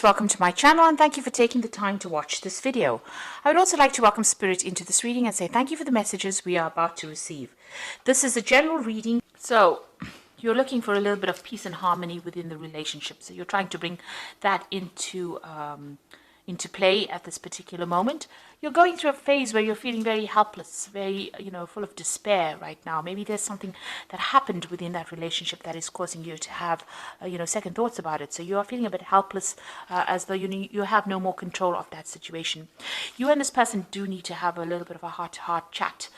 Welcome to my channel and thank you for taking the time to watch this video. I would also like to welcome Spirit into this reading and say thank you for the messages we are about to receive. This is a general reading, so you're looking for a little bit of peace and harmony within the relationship. So you're trying to bring that into play at this particular moment. You're going through a phase where you're feeling very helpless, very, full of despair right now. Maybe there's something that happened within that relationship that is causing you to have, second thoughts about it. So you are feeling a bit helpless, as though you have no more control of that situation. You and this person do need to have a little bit of a heart-to-heart chat.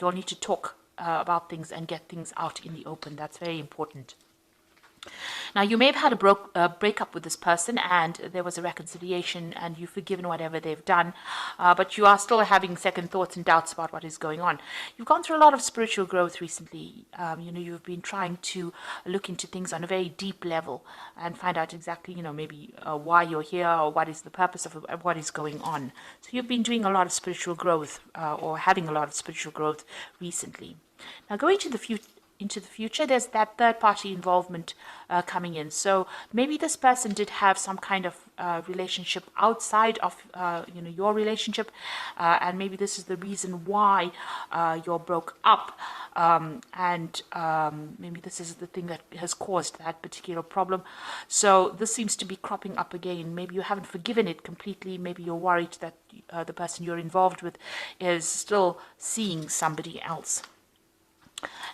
You'll need to talk about things and get things out in the open. That's very important. Now, you may have had a breakup with this person and there was a reconciliation and you've forgiven whatever they've done, but you are still having second thoughts and doubts about what is going on. You've gone through a lot of spiritual growth recently. You've been trying to look into things on a very deep level and find out exactly, maybe why you're here or what is the purpose of what is going on. So you've been doing a lot of spiritual growth or having a lot of spiritual growth recently. Now, going to the future, there's that third-party involvement coming in. So maybe this person did have some kind of relationship outside of your relationship, and maybe this is the reason why you're broke up, and maybe this is the thing that has caused that particular problem. So this seems to be cropping up again. Maybe you haven't forgiven it completely. Maybe you're worried that the person you're involved with is still seeing somebody else.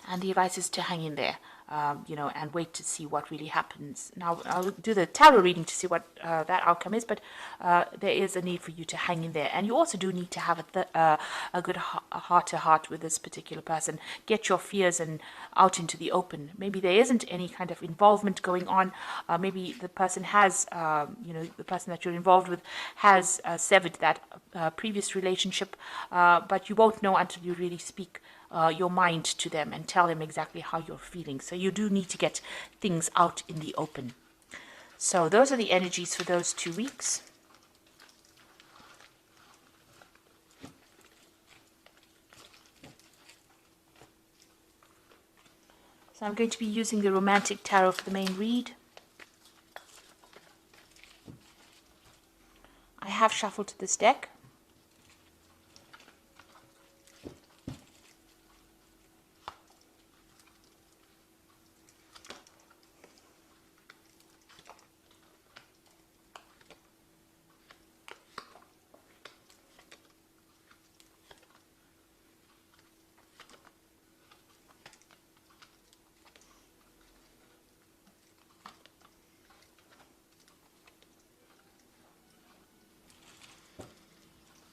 And the advice is to hang in there, and wait to see what really happens. Now, I'll do the tarot reading to see what that outcome is, but there is a need for you to hang in there. And you also do need to have a good heart-to-heart with this particular person. Get your fears out into the open. Maybe there isn't any kind of involvement going on. Maybe the person has, the person that you're involved with has severed that previous relationship, but you won't know until you really speak your mind to them and tell them exactly how you're feeling. So you do need to get things out in the open. So those are the energies for those 2 weeks. So I'm going to be using the Romantic Tarot for the main read. I have shuffled this deck.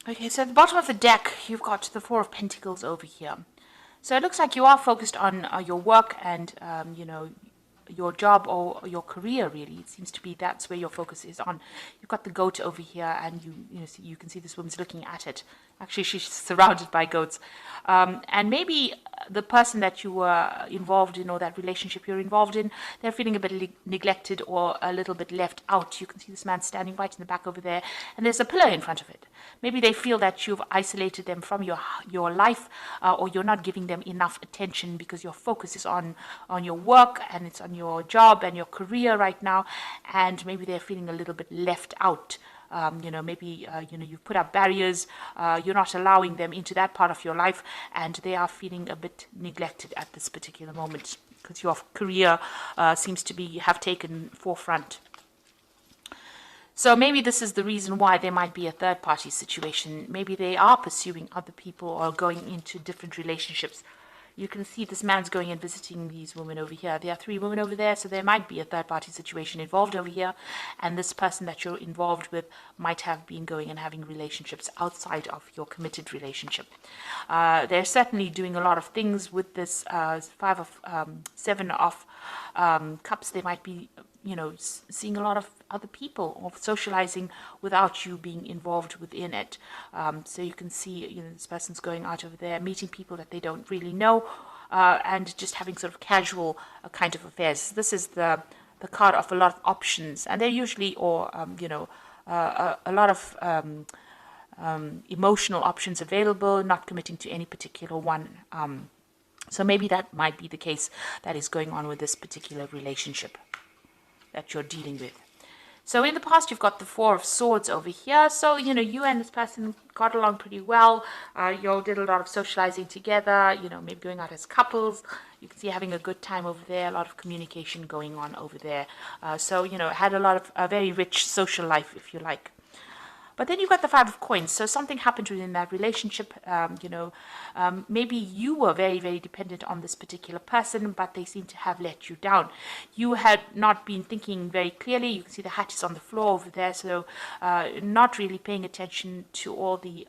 Okay, so at the bottom of the deck, you've got the Four of Pentacles over here. So it looks like you are focused on your work and, your job or your career, really. It seems to be that's where your focus is on. You've got the goat over here and you can see this woman's looking at it. Actually, she's surrounded by goats. And maybe the person that you were involved in or that relationship you're involved in, they're feeling a bit neglected or a little bit left out. You can see this man standing right in the back over there and there's a pillar in front of it. Maybe they feel that you've isolated them from your life, or you're not giving them enough attention because your focus is on your work and it's on your job and your career right now, and maybe they're feeling a little bit left out. Maybe you've put up barriers, you're not allowing them into that part of your life, and they are feeling a bit neglected at this particular moment because your career seems to have taken forefront. So maybe this is the reason why there might be a third-party situation. Maybe they are pursuing other people or going into different relationships. You can see this man's going and visiting these women over here. There are 3 women over there, so there might be a third-party situation involved over here. And this person that you're involved with might have been going and having relationships outside of your committed relationship. They're certainly doing a lot of things with this 7 of Cups. They might be seeing a lot of other people or socializing without you being involved within it. So you can see, this person's going out over there, meeting people that they don't really know, and just having sort of casual kind of affairs. This is the card of a lot of options, and they're usually, a lot of emotional options available, not committing to any particular one. So maybe that might be the case that is going on with this particular relationship that you're dealing with. So in the past, you've got the Four of Swords over here. So, you and this person got along pretty well. You all did a lot of socializing together, maybe going out as couples. You can see having a good time over there, a lot of communication going on over there. So, had a lot of a very rich social life, if you like. But then you've got the Five of Coins. So something happened within that relationship. Maybe you were very, very dependent on this particular person, but they seem to have let you down. You had not been thinking very clearly. You can see the hat is on the floor over there. So not really paying attention to all the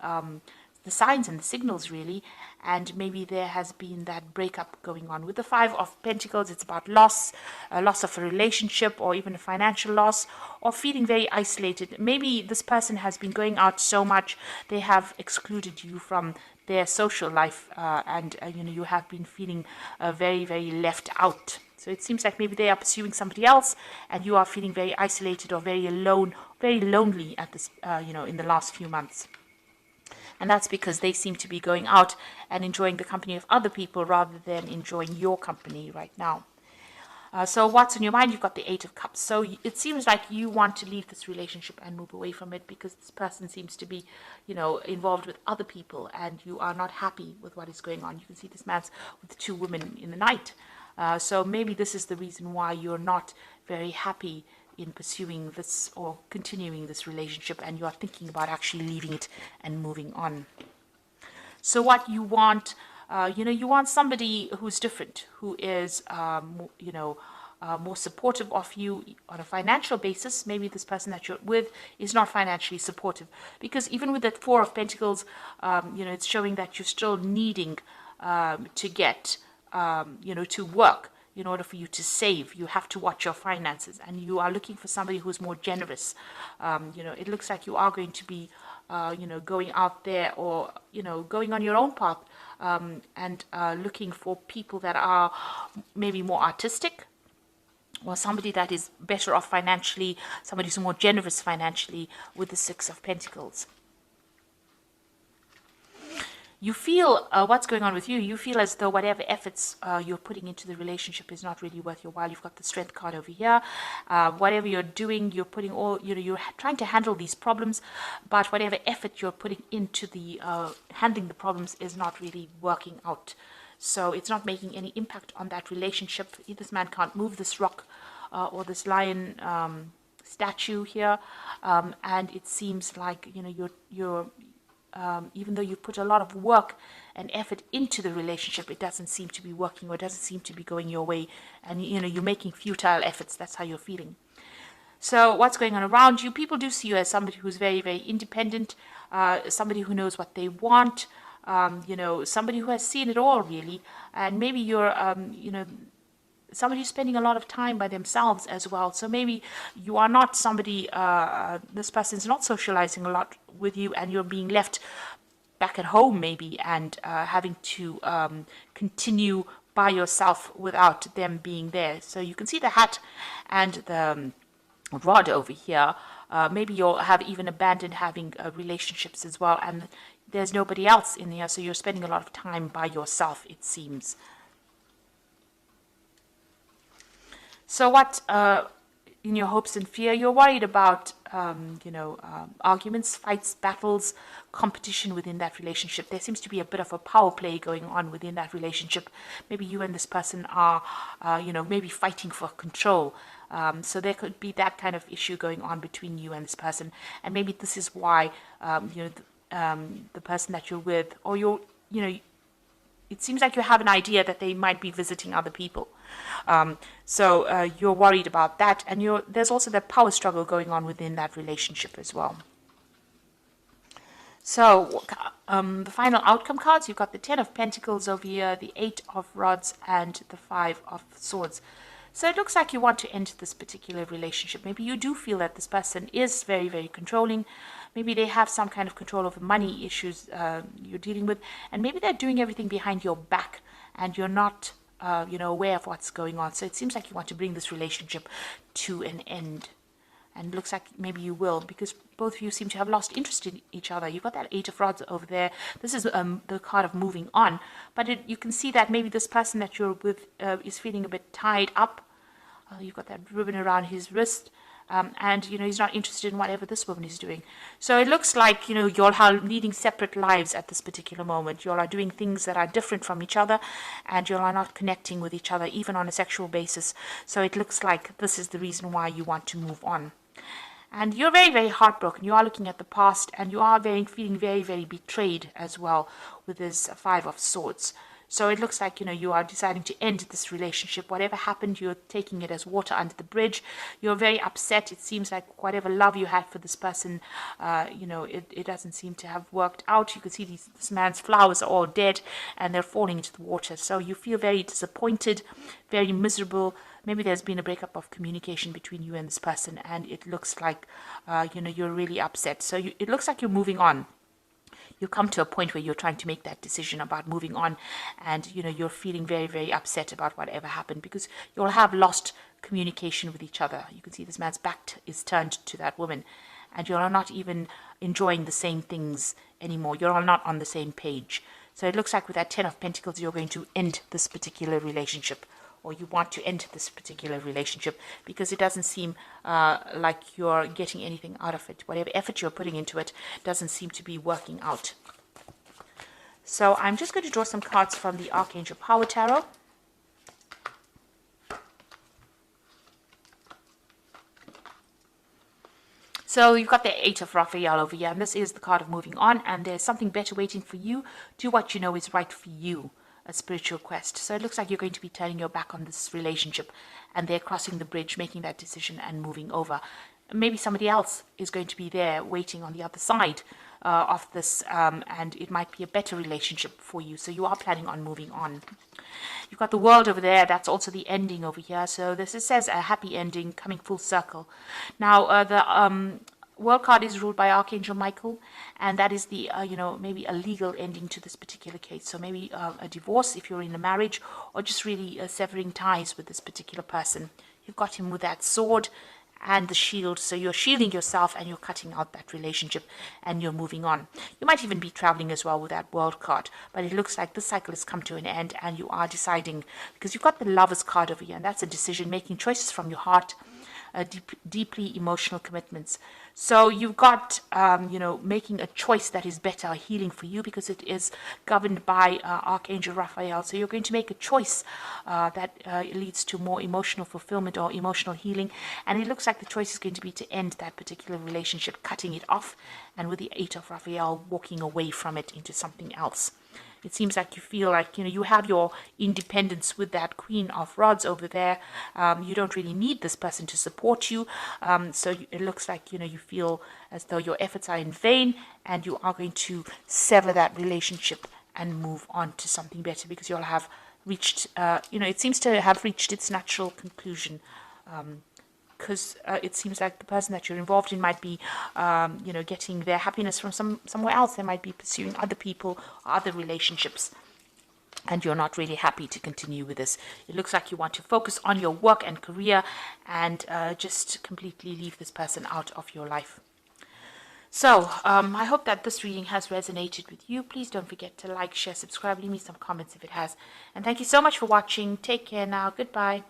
signs and the signals, really. And maybe there has been that breakup going on. With the Five of Pentacles, it's about loss of a relationship, or even a financial loss, or feeling very isolated. Maybe this person has been going out so much, they have excluded you from their social life, and you have been feeling very, very left out. So it seems like maybe they are pursuing somebody else, and you are feeling very isolated or very alone, very lonely at this, in the last few months. And that's because they seem to be going out and enjoying the company of other people rather than enjoying your company right now. So what's on your mind? You've got the Eight of Cups. So it seems like you want to leave this relationship and move away from it, because this person seems to be, involved with other people, and you are not happy with what is going on. You can see this man's with the two women in the night. So maybe this is the reason why you're not very happy in pursuing this or continuing this relationship, and you are thinking about actually leaving it and moving on. So what you want, you want somebody who's different, who is, more supportive of you on a financial basis. Maybe this person that you're with is not financially supportive, because even with that Four of Pentacles, it's showing that you're still needing to get, to work. In order for you to save, you have to watch your finances, and you are looking for somebody who's more generous. It looks like you are going to be, going out there, or, going on your own path, and looking for people that are maybe more artistic, or somebody that is better off financially, somebody who's more generous financially, with the Six of Pentacles. You feel what's going on with you. You feel as though whatever efforts you're putting into the relationship is not really worth your while. You've got the Strength card over here. Whatever you're doing, you're putting all, you're trying to handle these problems, but whatever effort you're putting into the handling the problems is not really working out. So it's not making any impact on that relationship. This man can't move this rock or this lion statue here, and it seems like you're even though you put a lot of work and effort into the relationship, it doesn't seem to be working, or it doesn't seem to be going your way, and you're making futile efforts. That's how you're feeling. So what's going on around you? People do see you as somebody who's very, very independent, somebody who knows what they want, somebody who has seen it all, really. And maybe you're somebody who's spending a lot of time by themselves as well. So maybe you are not somebody, this person's not socializing a lot with you, and you're being left back at home maybe, and having to continue by yourself without them being there. So you can see the hat and the rod over here. Maybe you'll have even abandoned having relationships as well, and there's nobody else in here, so you're spending a lot of time by yourself, it seems. So what, in your hopes and fear, you're worried about, arguments, fights, battles, competition within that relationship. There seems to be a bit of a power play going on within that relationship. Maybe you and this person are, maybe fighting for control. So there could be that kind of issue going on between you and this person. And maybe this is why, the person that you're with, or it seems like you have an idea that they might be visiting other people. So you're worried about that, and there's also that power struggle going on within that relationship as well. So the final outcome cards, you've got the Ten of Pentacles over here, the Eight of Rods, and the Five of Swords. So it looks like you want to end this particular relationship. Maybe you do feel that this person is very, very controlling. Maybe they have some kind of control over money issues you're dealing with. And maybe they're doing everything behind your back, and you're not, aware of what's going on. So it seems like you want to bring this relationship to an end. And it looks like maybe you will, because both of you seem to have lost interest in each other. You've got that Eight of Rods over there. This is the card of moving on. But you can see that maybe this person that you're with is feeling a bit tied up. You've got that ribbon around his wrist. and he's not interested in whatever this woman is doing. So it looks like you all are leading separate lives at this particular moment. You all are doing things that are different from each other, and you all are not connecting with each other even on a sexual basis. So it looks like this is the reason why you want to move on. And you're very, very heartbroken. You are looking at the past, and you are feeling very, very betrayed as well with this Five of Swords. So it looks like, you are deciding to end this relationship. Whatever happened, you're taking it as water under the bridge. You're very upset. It seems like whatever love you had for this person, it doesn't seem to have worked out. You can see this man's flowers are all dead and they're falling into the water. So you feel very disappointed, very miserable. Maybe there's been a breakup of communication between you and this person, and it looks like, you're really upset. So it looks like you're moving on. You come to a point where you're trying to make that decision about moving on, and you're feeling very, very upset about whatever happened, because you'll have lost communication with each other. You can see this man's back is turned to that woman, and you're not even enjoying the same things anymore. You're all not on the same page. So it looks like with that Ten of Pentacles, you're going to end this particular relationship, or you want to end this particular relationship, because it doesn't seem like you're getting anything out of it. Whatever effort you're putting into it doesn't seem to be working out. So I'm just going to draw some cards from the Archangel Power Tarot. So you've got the Eight of Raphael over here, and this is the card of moving on, and there's something better waiting for you. Do what you know is right for you. A spiritual quest. So it looks like you're going to be turning your back on this relationship, and they're crossing the bridge, making that decision and moving over. Maybe somebody else is going to be there waiting on the other side of this, and it might be a better relationship for you. So you are planning on moving on. You've got the World over there. That's also the ending over here. So this says a happy ending coming full circle. Now the World card is ruled by Archangel Michael, and that is the, maybe a legal ending to this particular case. So maybe a divorce if you're in a marriage, or just really severing ties with this particular person. You've got him with that sword and the shield. So you're shielding yourself and you're cutting out that relationship and you're moving on. You might even be traveling as well with that World card, but it looks like this cycle has come to an end and you are deciding, because you've got the Lovers card over here, and that's a decision, making choices from your heart, deeply emotional commitments. So you've got, making a choice that is better, healing for you, because it is governed by Archangel Raphael. So you're going to make a choice that leads to more emotional fulfillment or emotional healing. And it looks like the choice is going to be to end that particular relationship, cutting it off, and with the Eight of Raphael, walking away from it into something else. It seems like you feel like, you have your independence with that Queen of Rods over there. You don't really need this person to support you. So it looks like, you feel as though your efforts are in vain, and you are going to sever that relationship and move on to something better, because you'll have reached, it seems to have reached its natural conclusion. Because it seems like the person that you're involved in might be, getting their happiness from somewhere else. They might be pursuing other people or other relationships, and you're not really happy to continue with this. It looks like you want to focus on your work and career, and just completely leave this person out of your life. So I hope that this reading has resonated with you. Please don't forget to like, share, subscribe, leave me some comments if it has. And thank you so much for watching. Take care now. Goodbye.